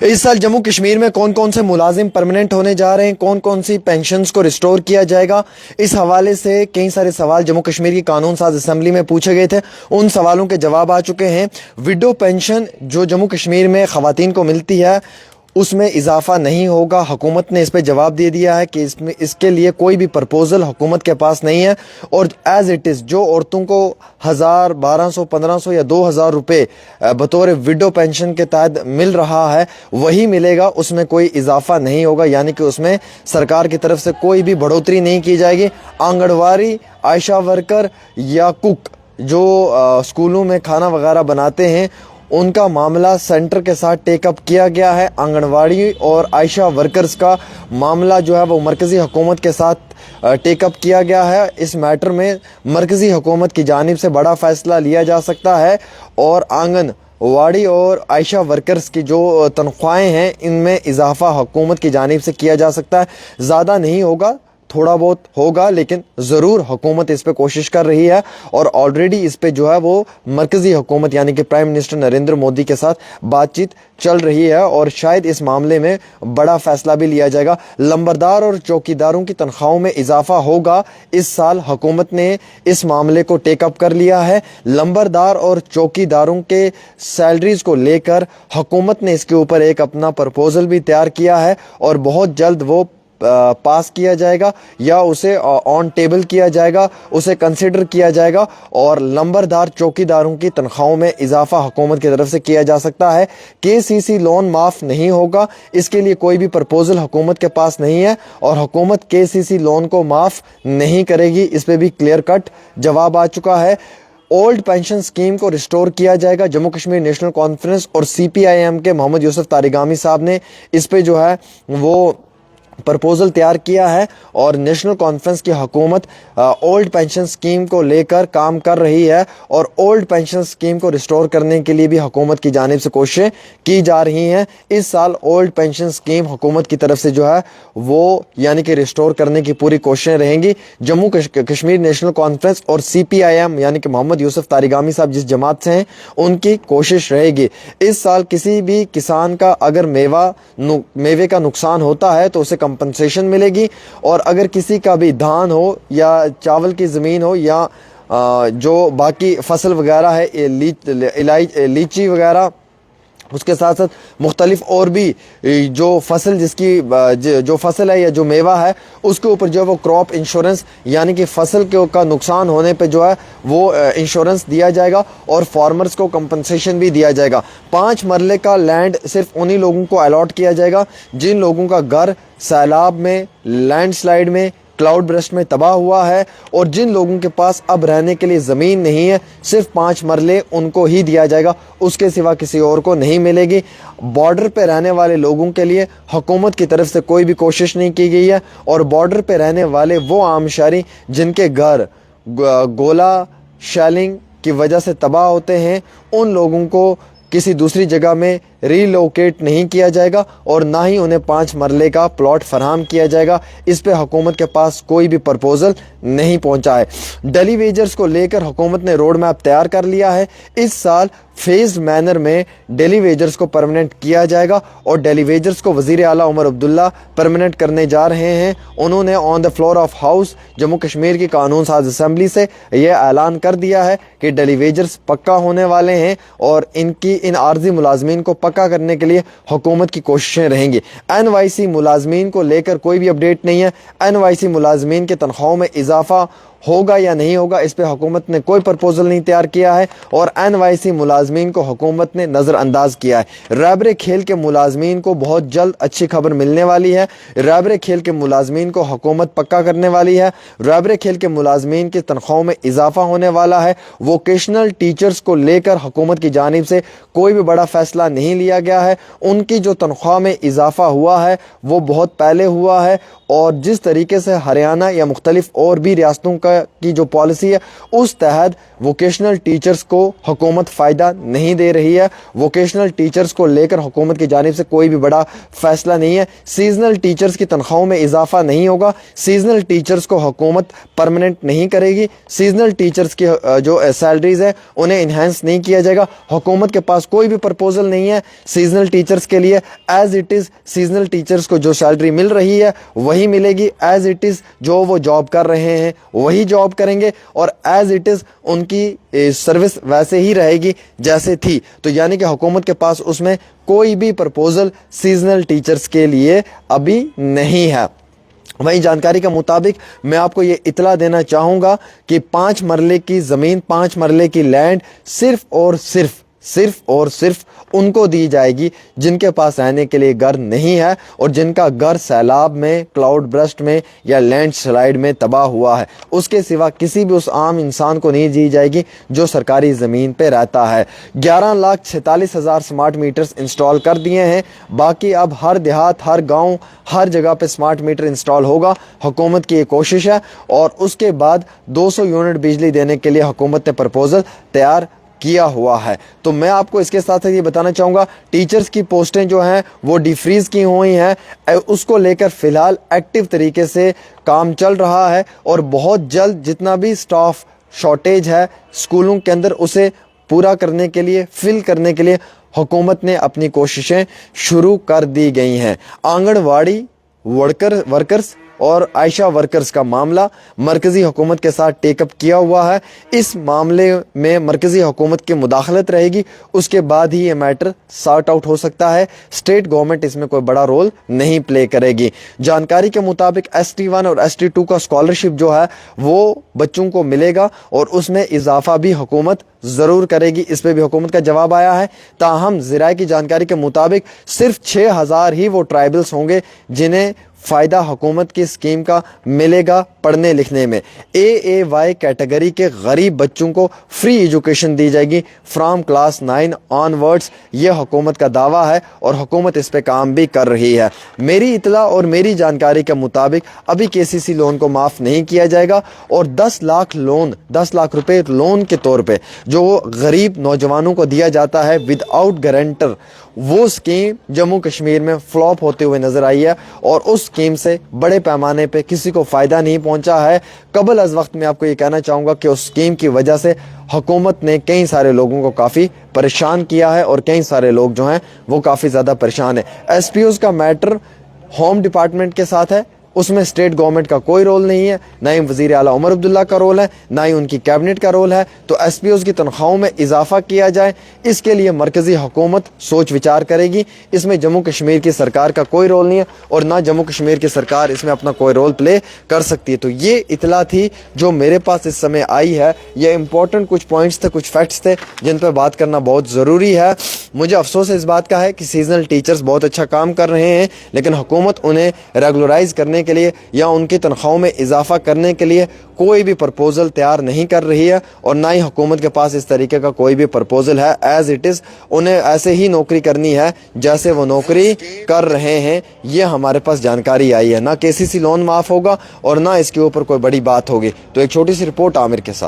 اس سال جموں کشمیر میں کون کون سے ملازم پرماننٹ ہونے جا رہے ہیں، کون کون سی پینشنز کو ریسٹور کیا جائے گا، اس حوالے سے کئی سارے سوال جموں کشمیر کی قانون ساز اسمبلی میں پوچھے گئے تھے. ان سوالوں کے جواب آ چکے ہیں. وڈو پینشن جو جموں کشمیر میں خواتین کو ملتی ہے اس میں اضافہ نہیں ہوگا. حکومت نے اس پہ جواب دے دیا ہے کہ اس کے لیے کوئی بھی پرپوزل حکومت کے پاس نہیں ہے، اور ایز اٹ از جو عورتوں کو 1000 1200 1500 یا 2000 روپے بطور وڈو پینشن کے تحت مل رہا ہے وہی ملے گا. اس میں کوئی اضافہ نہیں ہوگا، یعنی کہ اس میں سرکار کی طرف سے کوئی بھی بڑھوتری نہیں کی جائے گی. آنگنواڑی، عائشہ ورکر یا کک جو اسکولوں میں کھانا وغیرہ بناتے ہیں ان کا معاملہ سینٹر کے ساتھ ٹیک اپ کیا گیا ہے. آنگنواڑی اور عائشہ ورکرز کا معاملہ جو ہے وہ مرکزی حکومت کے ساتھ ٹیک اپ کیا گیا ہے. اس میٹر میں مرکزی حکومت کی جانب سے بڑا فیصلہ لیا جا سکتا ہے، اور آنگن واڑی اور عائشہ ورکرز کی جو تنخواہیں ہیں ان میں اضافہ حکومت کی جانب سے کیا جا سکتا ہے. زیادہ نہیں ہوگا، تھوڑا بہت ہوگا، لیکن ضرور حکومت اس پہ کوشش کر رہی ہے، اور آلریڈی اس پہ جو ہے وہ مرکزی حکومت یعنی کہ پرائم منسٹر نریندر مودی کے ساتھ بات چیت چل رہی ہے، اور شاید اس معاملے میں بڑا فیصلہ بھی لیا جائے گا. لمبردار اور چوکیداروں کی تنخواہوں میں اضافہ ہوگا. اس سال حکومت نے اس معاملے کو ٹیک اپ کر لیا ہے. لمبردار اور چوکیداروں کے سیلریز کو لے کر حکومت نے اس کے اوپر ایک اپنا پرپوزل بھی تیار کیا ہے، اور بہت جلد وہ پاس کیا جائے گا یا اسے آن ٹیبل کیا جائے گا، اسے کنسیڈر کیا جائے گا. اور لمبردار چوکیداروں کی تنخواہوں میں اضافہ حکومت کی طرف سے کیا جا سکتا ہے. KCC لون معاف نہیں ہوگا، اس کے لیے کوئی بھی پرپوزل حکومت کے پاس نہیں ہے، اور حکومت KCC لون کو معاف نہیں کرے گی. اس پہ بھی کلیئر کٹ جواب آ چکا ہے. اولڈ پینشن سکیم کو ریسٹور کیا جائے گا. جموں کشمیر نیشنل کانفرنس اور CPIM کے محمد یوسف تارگامی صاحب نے اس پہ جو ہے وہ پرپوزل تیار کیا ہے، اور نیشنل کانفرنس کی حکومت اولڈ پینشن سکیم کو لے کر کام کر رہی ہے، اور اولڈ پینشن سکیم کو ریسٹور کرنے کے لیے بھی حکومت کی جانب سے کوششیں کی جا رہی ہیں. اس سال اولڈ پینشن سکیم حکومت کی طرف سے جو ہے وہ یعنی کہ ریسٹور کرنے کی پوری کوششیں رہیں گی. جموں کشمیر نیشنل کانفرنس اور CPIM یعنی کہ محمد یوسف تارگامی صاحب جس جماعت سے ہیں ان کی کوشش رہے گی. اس سال کسی بھی کسان کا اگر میوے کا نقصان ہوتا ہے تو اسے کمپنسیشن ملے گی، اور اگر کسی کا بھی دھان ہو یا چاول کی زمین ہو یا جو باقی فصل وغیرہ ہے لیچی وغیرہ، اس کے ساتھ ساتھ مختلف اور بھی جو فصل جو فصل ہے یا جو میوہ ہے اس کے اوپر جو ہے وہ کراپ انشورنس یعنی کہ فصل کا نقصان ہونے پہ جو ہے وہ انشورنس دیا جائے گا، اور فارمرز کو کمپنسیشن بھی دیا جائے گا. 5 مرلے کا لینڈ صرف انہی لوگوں کو الاٹ کیا جائے گا جن لوگوں کا گھر سیلاب میں، لینڈ سلائیڈ میں، کلاؤڈ برسٹ میں تباہ ہوا ہے، اور جن لوگوں کے پاس اب رہنے کے لیے زمین نہیں ہے صرف 5 مرلے ان کو ہی دیا جائے گا، اس کے سوا کسی اور کو نہیں ملے گی. بارڈر پہ رہنے والے لوگوں کے لیے حکومت کی طرف سے کوئی بھی کوشش نہیں کی گئی ہے، اور بارڈر پہ رہنے والے وہ عام شہری جن کے گھر گولہ شیلنگ کی وجہ سے تباہ ہوتے ہیں ان لوگوں کو کسی دوسری جگہ میں ری لوکیٹ نہیں کیا جائے گا، اور نہ ہی انہیں 5 مرلے کا پلاٹ فراہم کیا جائے گا. اس پہ حکومت کے پاس کوئی بھی پرپوزل نہیں پہنچا ہے. ڈیلی ویجرز کو لے کر حکومت نے روڈ میپ تیار کر لیا ہے. اس سال فیزڈ مینر میں ڈیلی ویجرز کو پرماننٹ کیا جائے گا، اور ڈیلی ویجرز کو وزیر اعلیٰ عمر عبداللہ پرماننٹ کرنے جا رہے ہیں. انہوں نے on the floor of house Jammu Kashmir کی قانون ساز اسمبلی سے یہ اعلان کر دیا ہے کہ ڈیلی ویجرز پکا ہونے والے ہیں، اور ان عارضی ملازمین کو پکا کرنے کے لیے حکومت کی کوششیں رہیں گی. NYC ملازمین کو لے کر کوئی بھی اپڈیٹ نہیں ہے. NYC ملازمین کے تنخواہوں میں اضافہ ہوگا یا نہیں ہوگا اس پہ حکومت نے کوئی پرپوزل نہیں تیار کیا ہے، اور NYC ملازمین کو حکومت نے نظر انداز کیا ہے. رہبر کھیل کے ملازمین کو بہت جلد اچھی خبر ملنے والی ہے. رہبر کھیل کے ملازمین کو حکومت پکا کرنے والی ہے. رہبر کھیل کے ملازمین کی تنخواہوں میں اضافہ ہونے والا ہے. ووکیشنل ٹیچرز کو لے کر حکومت کی جانب سے کوئی بھی بڑا فیصلہ نہیں لیا گیا ہے. ان کی جو تنخواہ میں اضافہ ہوا ہے وہ بہت پہلے ہوا ہے، اور جس طریقے سے ہریانہ یا مختلف اور بھی ریاستوں کا کی جو پالیسی ہے اس تحت ووکیشنل ٹیچرز کو حکومت فائدہ نہیں دے رہی ہے. ووکیشنل ٹیچرز کو لے کر حکومت کی جانب سے کوئی بھی بڑا فیصلہ نہیں ہے. سیزنل ٹیچرز کی تنخواہوں میں اضافہ نہیں ہوگا. سیزنل ٹیچرز کو حکومت پرماننٹ نہیں کرے گی. سیزنل ٹیچرز کی جو سیلریز ہیں انہیں انہینس نہیں کیا جائے گا. حکومت کے پاس کوئی بھی پرپوزل نہیں ہے سیزنل ٹیچرز کے لیے. As it is seasonal teachers کو جو سیلری مل رہی ہے وہی ملے گی. ایز اٹ از جو وہ جاب کر رہے ہیں وہی جاب کریں گے اور ایز اٹ از ان کی سروس ویسے ہی رہے گی جیسے تھی. تو یعنی کہ حکومت کے پاس اس میں کوئی بھی پرپوزل سیزنل ٹیچرز کے لیے ابھی نہیں ہے. وہیں جانکاری کے مطابق میں آپ کو یہ اطلاع دینا چاہوں گا کہ 5 مرلے کی زمین 5 مرلے کی لینڈ صرف اور صرف ان کو دی جائے گی جن کے پاس رہنے کے لیے گھر نہیں ہے اور جن کا گھر سیلاب میں کلاؤڈ برسٹ میں یا لینڈ سلائیڈ میں تباہ ہوا ہے. اس کے سوا کسی بھی اس عام انسان کو نہیں دی جائے گی جو سرکاری زمین پہ رہتا ہے. 11,46,000 سمارٹ میٹرز انسٹال کر دیے ہیں. باقی اب ہر دیہات ہر گاؤں ہر جگہ پہ سمارٹ میٹر انسٹال ہوگا. حکومت کی یہ کوشش ہے اور اس کے بعد 200 یونٹ بجلی دینے کے لیے حکومت نے پرپوزل تیار کیا ہوا ہے. تو میں آپ کو اس کے ساتھ یہ بتانا چاہوں گا ٹیچرز کی پوسٹیں جو ہیں وہ ڈیفریز کی ہوئی ہیں. اس کو لے کر فی الحال ایکٹیو طریقے سے کام چل رہا ہے اور بہت جلد جتنا بھی سٹاف شارٹیج ہے اسکولوں کے اندر اسے پورا کرنے کے لیے فل کرنے کے لیے حکومت نے اپنی کوششیں شروع کر دی گئی ہیں. آنگن واڑی ورکرز اور عائشہ ورکرز کا معاملہ مرکزی حکومت کے ساتھ ٹیک اپ کیا ہوا ہے. اس معاملے میں مرکزی حکومت کی مداخلت رہے گی. اس کے بعد ہی یہ میٹر سارٹ آؤٹ ہو سکتا ہے. اسٹیٹ گورنمنٹ اس میں کوئی بڑا رول نہیں پلے کرے گی. جانکاری کے مطابق ST1 اور ST2 کا اسکالرشپ جو ہے وہ بچوں کو ملے گا اور اس میں اضافہ بھی حکومت ضرور کرے گی. اس پہ بھی حکومت کا جواب آیا ہے. تاہم ذرائع کی جانکاری کے مطابق صرف 6,000 ہی وہ ٹرائبلز ہوں گے جنہیں فائدہ حکومت کی اسکیم کا ملے گا پڑھنے لکھنے میں. AAY کیٹیگری کے غریب بچوں کو فری ایجوکیشن دی جائے گی فرام کلاس 9 آن ورڈز. یہ حکومت کا دعویٰ ہے اور حکومت اس پہ کام بھی کر رہی ہے. میری اطلاع اور میری جانکاری کے مطابق ابھی KCC لون کو معاف نہیں کیا جائے گا اور 10 لاکھ روپے لون کے طور پہ جو غریب نوجوانوں کو دیا جاتا ہے ود آؤٹ گارنٹر وہ اسکیم جموں کشمیر میں فلاپ ہوتے ہوئے نظر آئی ہے اور اس اسکیم سے بڑے پیمانے پہ کسی کو فائدہ نہیں پہنچا ہے. قبل از وقت میں آپ کو یہ کہنا چاہوں گا کہ اس اسکیم کی وجہ سے حکومت نے کئی سارے لوگوں کو کافی پریشان کیا ہے اور کئی سارے لوگ جو ہیں وہ کافی زیادہ پریشان ہیں. SPOز کا میٹر ہوم ڈپارٹمنٹ کے ساتھ ہے. اس میں اسٹیٹ گورنمنٹ کا کوئی رول نہیں ہے. نہ ہی وزیر اعلیٰ عمر عبداللہ کا رول ہے نہ ہی ان کی کیبنٹ کا رول ہے. تو SPOز کی تنخواہوں میں اضافہ کیا جائے اس کے لیے مرکزی حکومت سوچ وچار کرے گی. اس میں جموں کشمیر کی سرکار کا کوئی رول نہیں ہے اور نہ جموں کشمیر کی سرکار اس میں اپنا کوئی رول پلے کر سکتی ہے. تو یہ اطلاع تھی جو میرے پاس اس سمے آئی ہے. یہ امپورٹنٹ کچھ پوائنٹس تھے کچھ فیکٹس تھے جن پہ بات کرنا بہت ضروری ہے. مجھے افسوس اس بات کا ہے کہ سیزنل ٹیچرز بہت اچھا کام کر رہے ہیں لیکن حکومت انہیں ریگولرائز کرنے کے لیے یا ان کی تنخواہوں میں اضافہ کرنے کے لیے کوئی بھی پرپوزل تیار نہیں کر رہی ہے اور نہ ہی حکومت کے پاس اس طریقے کا کوئی بھی پرپوزل ہے. ایز اٹ از انہیں ایسے ہی نوکری کرنی ہے جیسے وہ نوکری کر رہے ہیں. یہ ہمارے پاس جانکاری آئی ہے. نہ KCC لون معاف ہوگا اور نہ اس کے اوپر کوئی بڑی بات ہوگی. تو ایک چھوٹی سی رپورٹ عامر کے ساتھ.